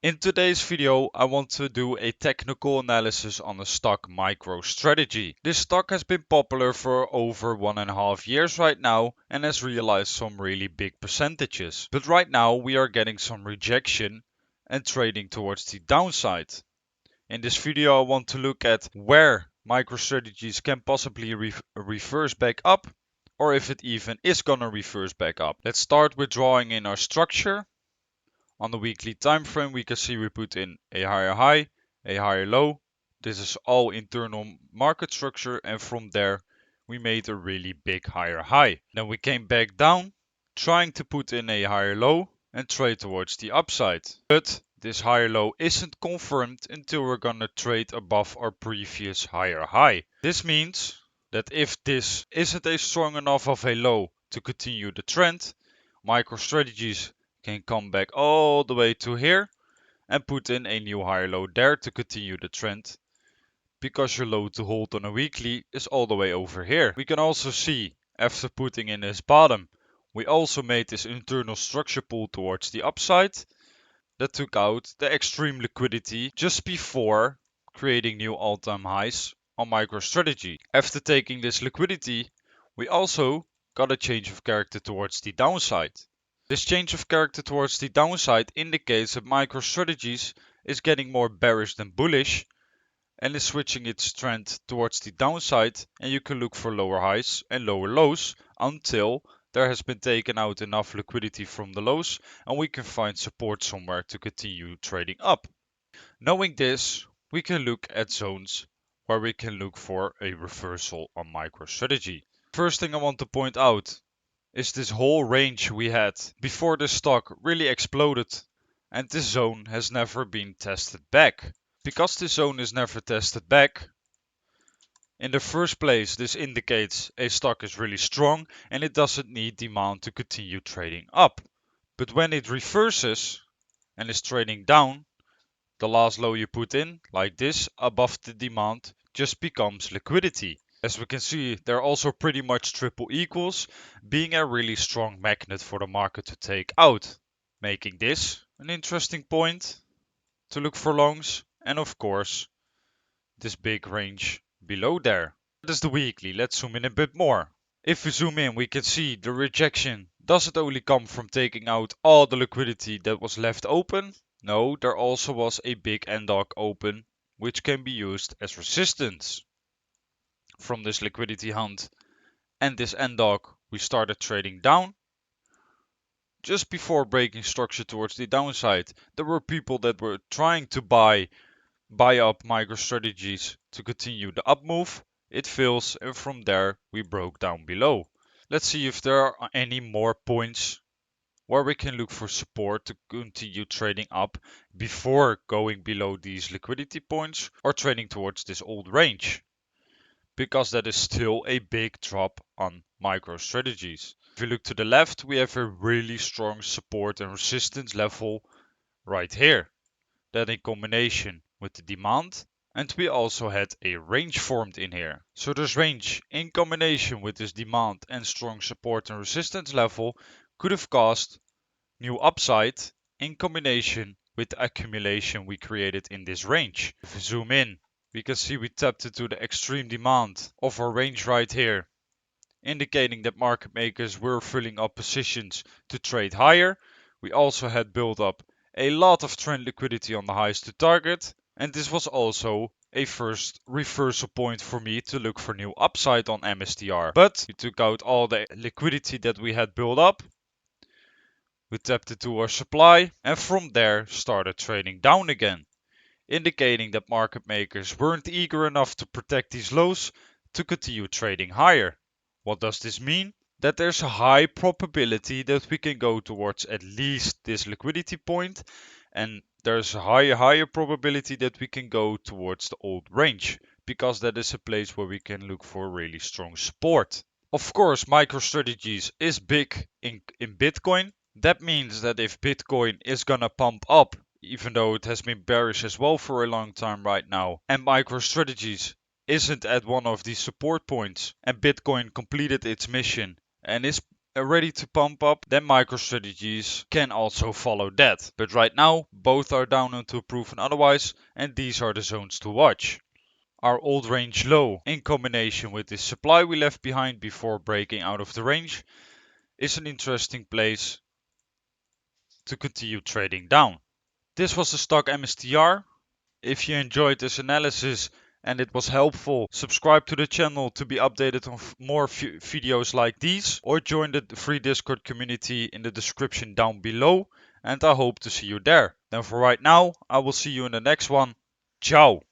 In today's video, I want to do a technical analysis on the stock MicroStrategy. This stock has been popular for over 1.5 years right now and has realized some really big percentages. But right now we are getting some rejection and trading towards the downside. In this video, I want to look at where MicroStrategies can possibly reverse back up, or if it even is gonna reverse back up. Let's start with drawing in our structure. On the weekly time frame, we can see we put in a higher high, a higher low. This is all internal market structure, and from there we made a really big higher high. Then we came back down, trying to put in a higher low and trade towards the upside. But this higher low isn't confirmed until we're gonna trade above our previous higher high. This means that if this isn't a strong enough of a low to continue the trend, MicroStrategies can come back all the way to here and put in a new higher low there to continue the trend, because your low to hold on a weekly is all the way over here. We can also see after putting in this bottom, we also made this internal structure pull towards the upside that took out the extreme liquidity just before creating new all-time highs on MicroStrategy. After taking this liquidity, we also got a change of character towards the downside. This change of character towards the downside indicates that MicroStrategies is getting more bearish than bullish and is switching its trend towards the downside, and you can look for lower highs and lower lows until there has been taken out enough liquidity from the lows and we can find support somewhere to continue trading up. Knowing this, we can look at zones where we can look for a reversal on MicroStrategy. First thing I want to point out is this whole range we had before the stock really exploded, and this zone has never been tested back. Because this zone is never tested back, in the first place this indicates a stock is really strong and it doesn't need demand to continue trading up. But when it reverses and is trading down, the last low you put in, like this, above the demand, just becomes liquidity. As we can see, they're also pretty much triple equals, being a really strong magnet for the market to take out, making this an interesting point to look for longs, and of course, this big range below there. That is the weekly. Let's zoom in a bit more. If we zoom in, we can see the rejection doesn't only come from taking out all the liquidity that was left open. No, there also was a big end-dog open, which can be used as resistance. From this liquidity hunt and this end-dog, we started trading down. Just before breaking structure towards the downside, there were people that were trying to buy up MicroStrategies to continue the up move. It fails, and from there we broke down below. Let's see if there are any more points where we can look for support to continue trading up before going below these liquidity points or trading towards this old range, because that is still a big drop on MicroStrategies. If you look to the left, we have a really strong support and resistance level right here. That in combination with the demand, and we also had a range formed in here. So this range in combination with this demand and strong support and resistance level could have caused new upside in combination with the accumulation we created in this range. If we zoom in, we can see we tapped into the extreme demand of our range right here, indicating that market makers were filling up positions to trade higher. We also had built up a lot of trend liquidity on the highs to target, and this was also a first reversal point for me to look for new upside on MSTR. But we took out all the liquidity that we had built up, we tapped into our supply, and from there started trading down again, indicating that market makers weren't eager enough to protect these lows to continue trading higher. What does this mean? That there's a high probability that we can go towards at least this liquidity point, and there's a higher probability that we can go towards the old range, because that is a place where we can look for really strong support. Of course, MicroStrategies is big in Bitcoin. That means that if Bitcoin is gonna pump up, even though it has been bearish as well for a long time right now, and MicroStrategies isn't at one of these support points, and Bitcoin completed its mission and is ready to pump up, then MicroStrategies can also follow that. But right now, both are down until proven otherwise, and these are the zones to watch. Our old range low, in combination with the supply we left behind before breaking out of the range, is an interesting place to continue trading down. This was the stock MSTR. If you enjoyed this analysis and it was helpful, subscribe to the channel to be updated on more videos like these, or join the free Discord community in the description down below, and I hope to see you there. Then for right now, I will see you in the next one. Ciao!